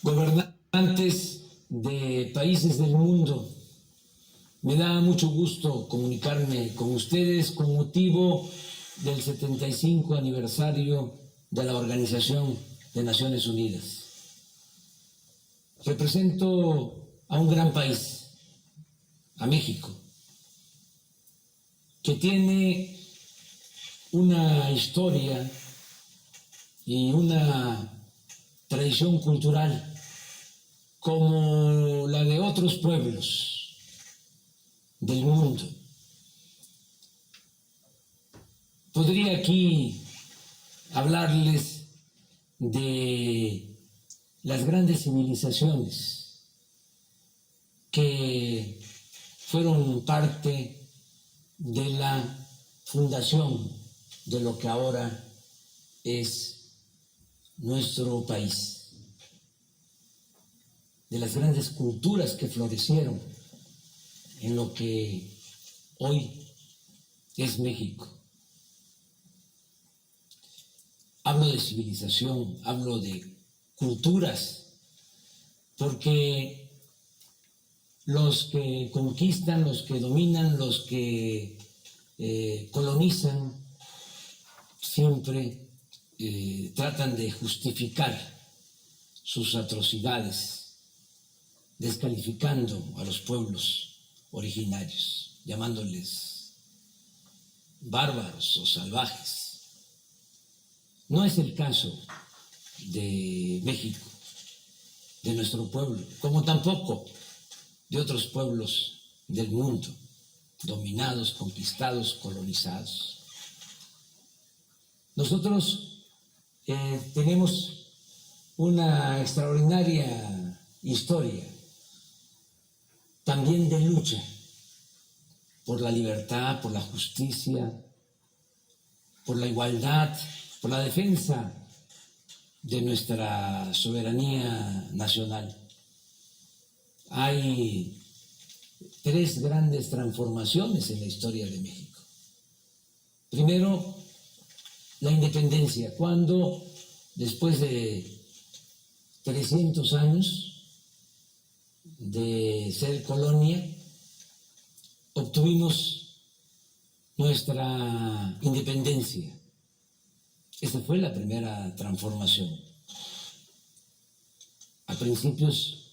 gobernantes de países del mundo, me da mucho gusto comunicarme con ustedes con motivo del 75 aniversario de la Organización de Naciones Unidas. Represento a un gran país, a México, que tiene una historia y una tradición cultural como la de otros pueblos del mundo. Podría aquí hablarles de las grandes civilizaciones que fueron parte de la fundación de lo que ahora es nuestro país, de las grandes culturas que florecieron en lo que hoy es México. Hablo de civilización, hablo de culturas, porque los que conquistan, los que dominan, los que colonizan, siempre tratan de justificar sus atrocidades, descalificando a los pueblos originarios, llamándoles bárbaros o salvajes. No es el caso de México, de nuestro pueblo, como tampoco de otros pueblos del mundo, dominados, conquistados, colonizados. Nosotros tenemos una extraordinaria historia, también de lucha por la libertad, por la justicia, por la igualdad, por la defensa de nuestra soberanía nacional. Hay tres grandes transformaciones en la historia de México. Primero, la independencia, cuando después de 300 años de ser colonia, obtuvimos nuestra independencia. Esta fue la primera transformación. A principios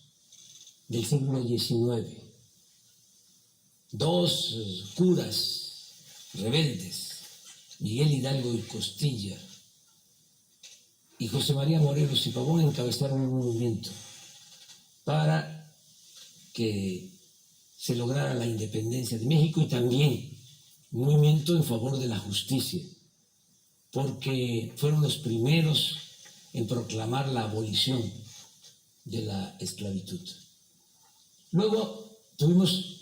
del siglo XIX, dos curas rebeldes, Miguel Hidalgo y Costilla y José María Morelos y Pavón, encabezaron un movimiento para que se lograra la independencia de México, y también un movimiento en favor de la justicia, porque fueron los primeros en proclamar la abolición de la esclavitud. Luego tuvimos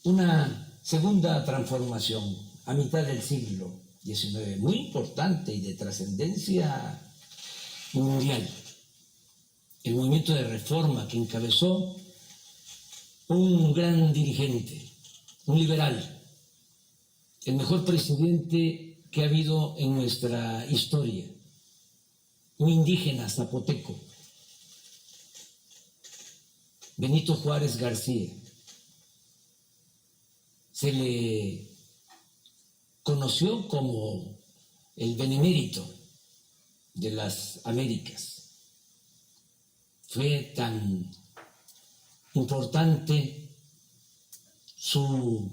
una segunda transformación a mitad del siglo XIX, muy importante y de trascendencia mundial, el movimiento de reforma que encabezó un gran dirigente, un liberal, el mejor presidente que ha habido en nuestra historia, un indígena zapoteco, Benito Juárez García. Se le conoció como el benemérito de las Américas. Fue tan importante su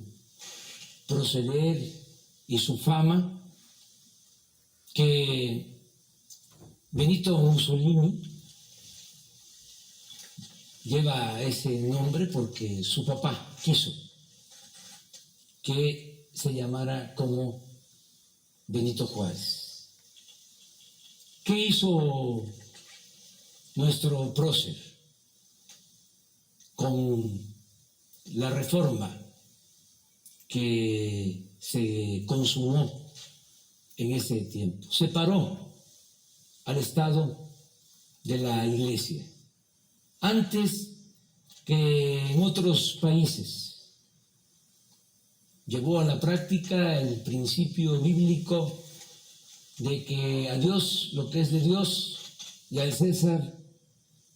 proceder y su fama que Benito Mussolini lleva ese nombre porque su papá quiso que se llamara como Benito Juárez. ¿Qué hizo nuestro prócer con la reforma que se consumó en ese tiempo? Separó al Estado de la Iglesia. Antes que en otros países, llevó a la práctica el principio bíblico de que a Dios lo que es de Dios y al César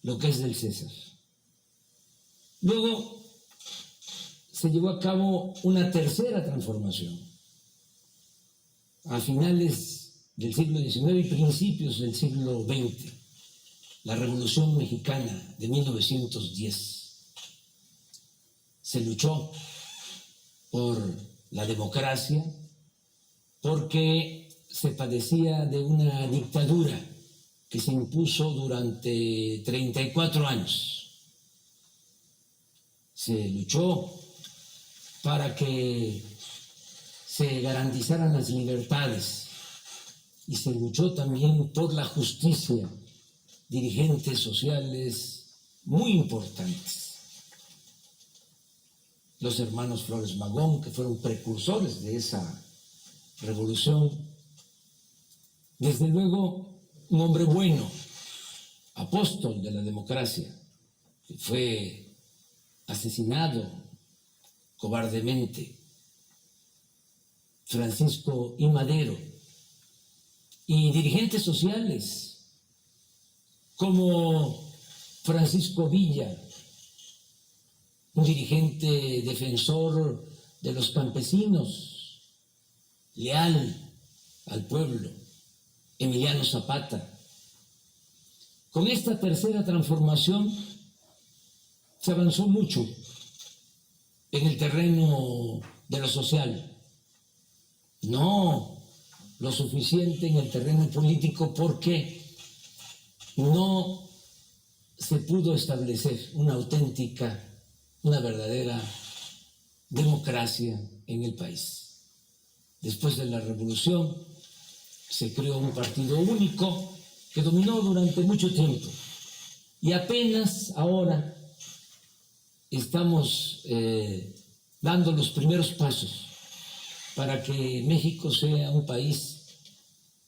lo que es del César. Luego se llevó a cabo una tercera transformación a finales del siglo XIX y principios del siglo XX, la Revolución Mexicana de 1910. Se luchó por la democracia porque se padecía de una dictadura que se impuso durante 34 años. Se luchó para que se garantizaran las libertades y se luchó también por la justicia, dirigentes sociales muy importantes. Los hermanos Flores Magón, que fueron precursores de esa revolución. Desde luego, un hombre bueno, apóstol de la democracia, que fue asesinado cobardemente, Francisco I. Madero, y dirigentes sociales como Francisco Villa, un dirigente defensor de los campesinos, leal al pueblo, Emiliano Zapata. Con esta tercera transformación se avanzó mucho en el terreno de lo social, no lo suficiente en el terreno político porque no se pudo establecer una verdadera democracia en el país. Después de la revolución se creó un partido único que dominó durante mucho tiempo y apenas ahora estamos dando los primeros pasos para que México sea un país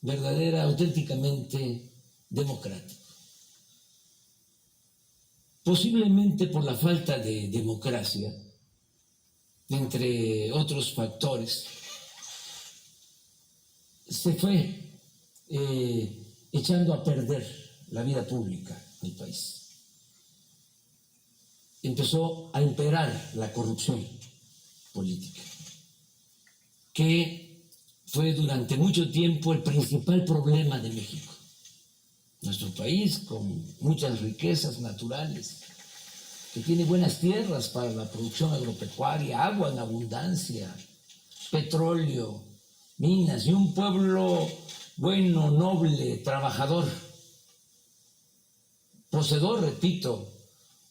auténticamente democrático. Posiblemente por la falta de democracia, entre otros factores, se fue echando a perder la vida pública del país. Empezó a imperar la corrupción política, que fue durante mucho tiempo el principal problema de México. Nuestro país, con muchas riquezas naturales, que tiene buenas tierras para la producción agropecuaria, agua en abundancia, petróleo, minas y un pueblo bueno, noble, trabajador, poseedor, repito,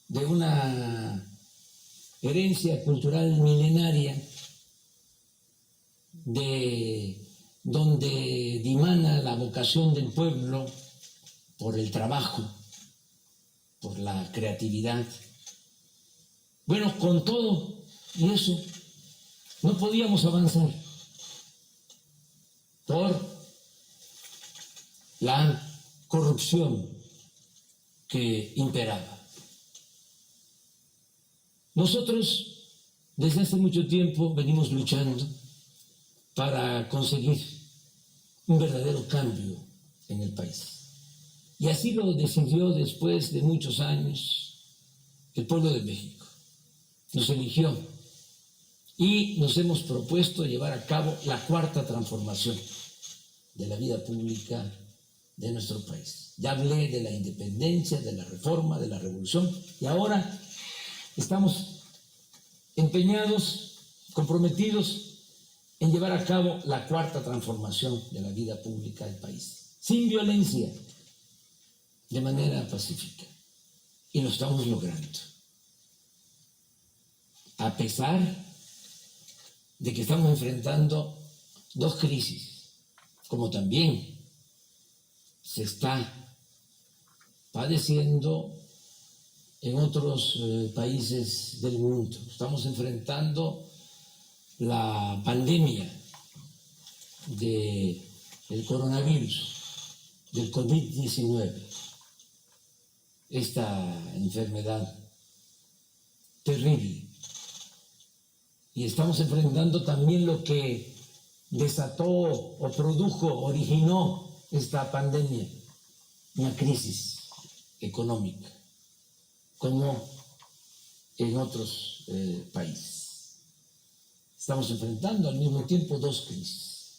de una herencia cultural milenaria, de donde dimana la vocación del pueblo por el trabajo, por la creatividad. Bueno, con todo y eso, no podíamos avanzar por la corrupción que imperaba. Nosotros, desde hace mucho tiempo, venimos luchando para conseguir un verdadero cambio en el país. Y así lo decidió después de muchos años el pueblo de México. Nos eligió y nos hemos propuesto llevar a cabo la cuarta transformación de la vida pública de nuestro país. Ya hablé de la independencia, de la reforma, de la revolución y ahora estamos empeñados, comprometidos en llevar a cabo la cuarta transformación de la vida pública del país, sin violencia, de manera pacífica. Y lo estamos logrando. A pesar de que estamos enfrentando dos crisis, como también se está padeciendo en otros países del mundo. Estamos enfrentando la pandemia del coronavirus, del COVID-19, esta enfermedad terrible. Y estamos enfrentando también lo que desató o produjo, originó esta pandemia, una crisis económica. como en otros países. Estamos enfrentando al mismo tiempo dos crisis,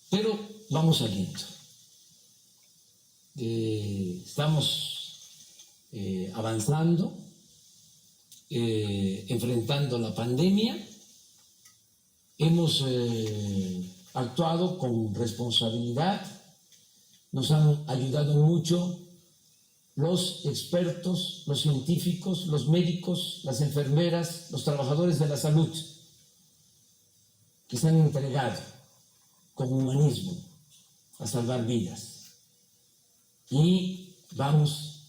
pero vamos saliendo. Estamos avanzando, enfrentando la pandemia. Hemos actuado con responsabilidad, nos han ayudado mucho los expertos, los científicos, los médicos, las enfermeras, los trabajadores de la salud, que se han entregado con humanismo a salvar vidas. Y vamos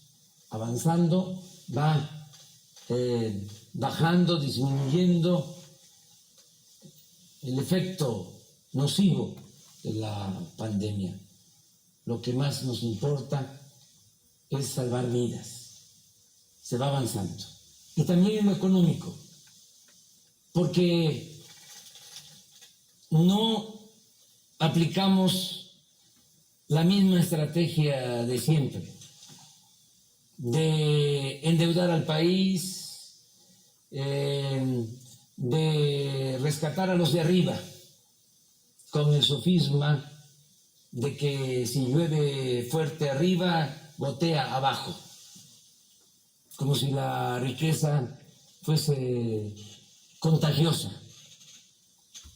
avanzando, va bajando, disminuyendo el efecto nocivo de la pandemia. Lo que más nos importa es salvar vidas. Se va avanzando. Y también en lo económico, porque no aplicamos la misma estrategia de siempre, de endeudar al país, de rescatar a los de arriba, con el sofisma de que si llueve fuerte arriba, gotea abajo, como si la riqueza fuese contagiosa.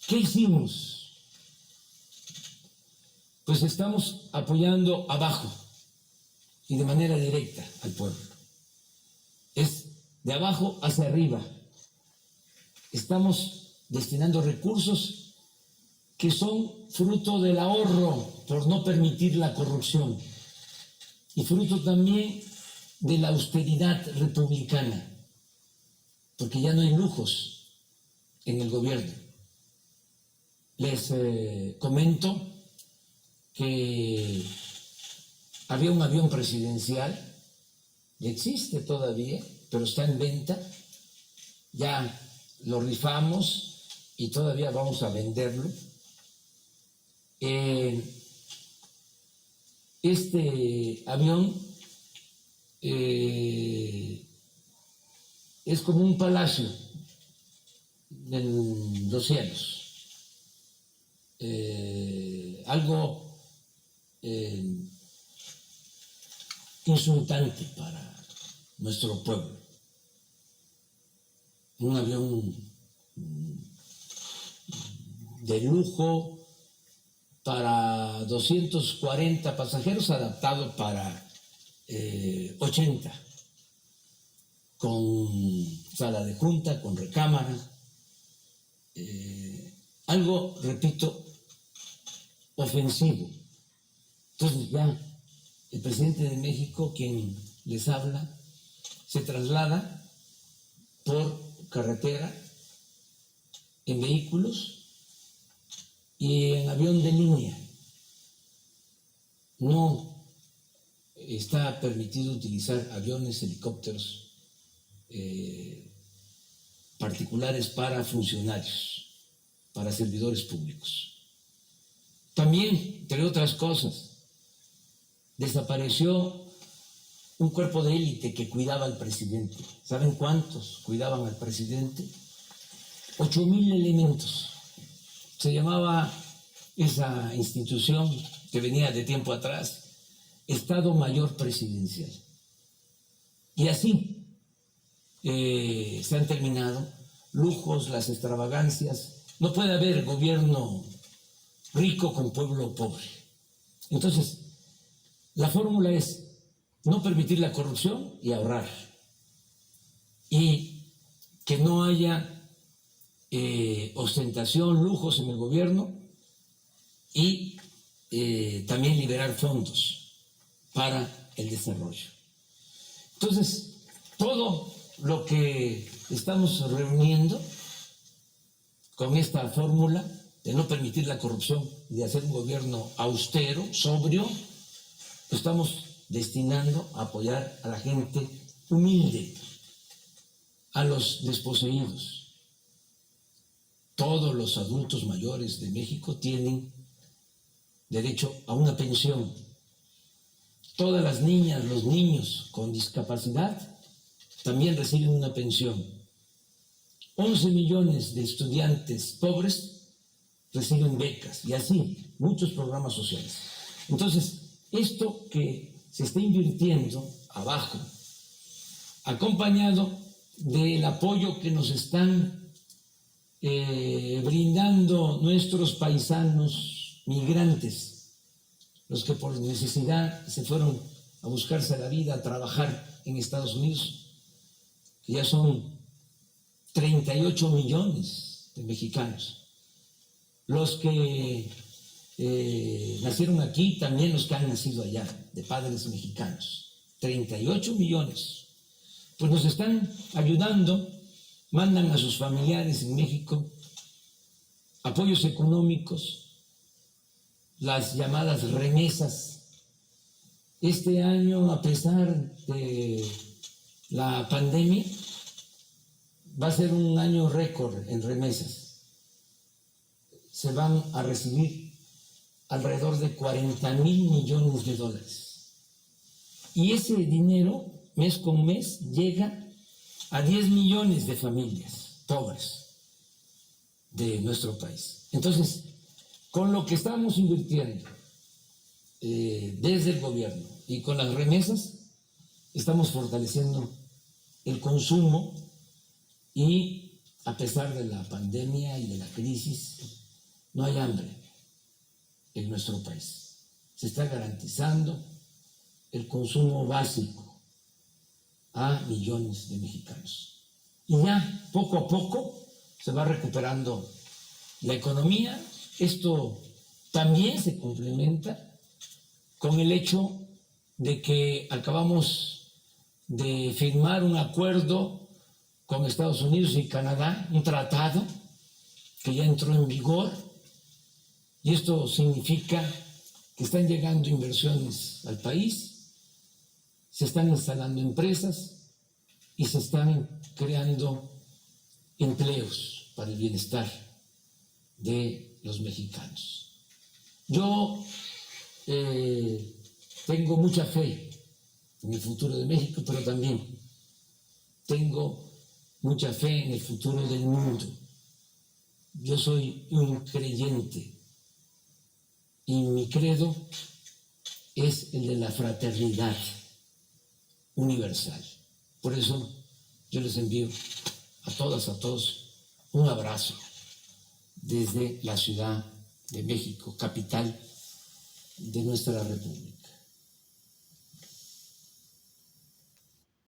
¿Qué hicimos? Pues estamos apoyando abajo y de manera directa al pueblo. Es de abajo hacia arriba. Estamos destinando recursos que son fruto del ahorro por no permitir la corrupción y fruto también de la austeridad republicana, porque ya no hay lujos en el gobierno. Les comento que había un avión presidencial, y existe todavía, pero está en venta, ya lo rifamos y todavía vamos a venderlo. Este avión es como un palacio en los cielos, algo insultante para nuestro pueblo. Un avión de lujo para 240 pasajeros, adaptado para 80, con sala de junta, con recámara, algo, repito, ofensivo. Entonces ya el presidente de México, quien les habla, se traslada por carretera, en vehículos y en avión de línea. No está permitido utilizar aviones, helicópteros particulares para funcionarios, para servidores públicos. También, entre otras cosas, desapareció un cuerpo de élite que cuidaba al presidente. ¿Saben cuántos cuidaban al presidente? 8,000 elementos. Se llamaba esa institución, que venía de tiempo atrás, Estado Mayor Presidencial. Y así se han terminado lujos, las extravagancias. No puede haber gobierno rico con pueblo pobre. Entonces, la fórmula es no permitir la corrupción y ahorrar. Y que no haya ostentación, lujos en el gobierno, y también liberar fondos para el desarrollo. Entonces, todo lo que estamos reuniendo con esta fórmula de no permitir la corrupción y de hacer un gobierno austero, sobrio, lo estamos destinando a apoyar a la gente humilde, a los desposeídos. Todos los adultos mayores de México tienen derecho a una pensión. Todas las niñas, los niños con discapacidad también reciben una pensión. 11 millones de estudiantes pobres reciben becas y así muchos programas sociales. Entonces, esto que se está invirtiendo abajo, acompañado del apoyo que nos están brindando nuestros paisanos migrantes, los que por necesidad se fueron a buscarse la vida, a trabajar en Estados Unidos, que ya son 38 millones de mexicanos. Los que nacieron aquí, también los que han nacido allá, de padres mexicanos, 38 millones. Pues nos están ayudando, mandan a sus familiares en México apoyos económicos, las llamadas remesas. Este año, a pesar de la pandemia, va a ser un año récord en remesas. Se van a recibir alrededor de 40,000 millones de dólares. Y ese dinero, mes con mes, llega a 10 millones de familias pobres de nuestro país. Entonces, con lo que estamos invirtiendo desde el gobierno y con las remesas, estamos fortaleciendo el consumo y, a pesar de la pandemia y de la crisis, no hay hambre en nuestro país. Se está garantizando el consumo básico a millones de mexicanos. Y ya poco a poco se va recuperando la economía. Esto también se complementa con el hecho de que acabamos de firmar un acuerdo con Estados Unidos y Canadá, un tratado que ya entró en vigor, y esto significa que están llegando inversiones al país, se están instalando empresas y se están creando empleos para el bienestar de los mexicanos. Yo tengo mucha fe en el futuro de México, pero también tengo mucha fe en el futuro del mundo. Yo soy un creyente y mi credo es el de la fraternidad universal. Por eso yo les envío a todas, a todos, un abrazo desde la Ciudad de México, capital de nuestra República.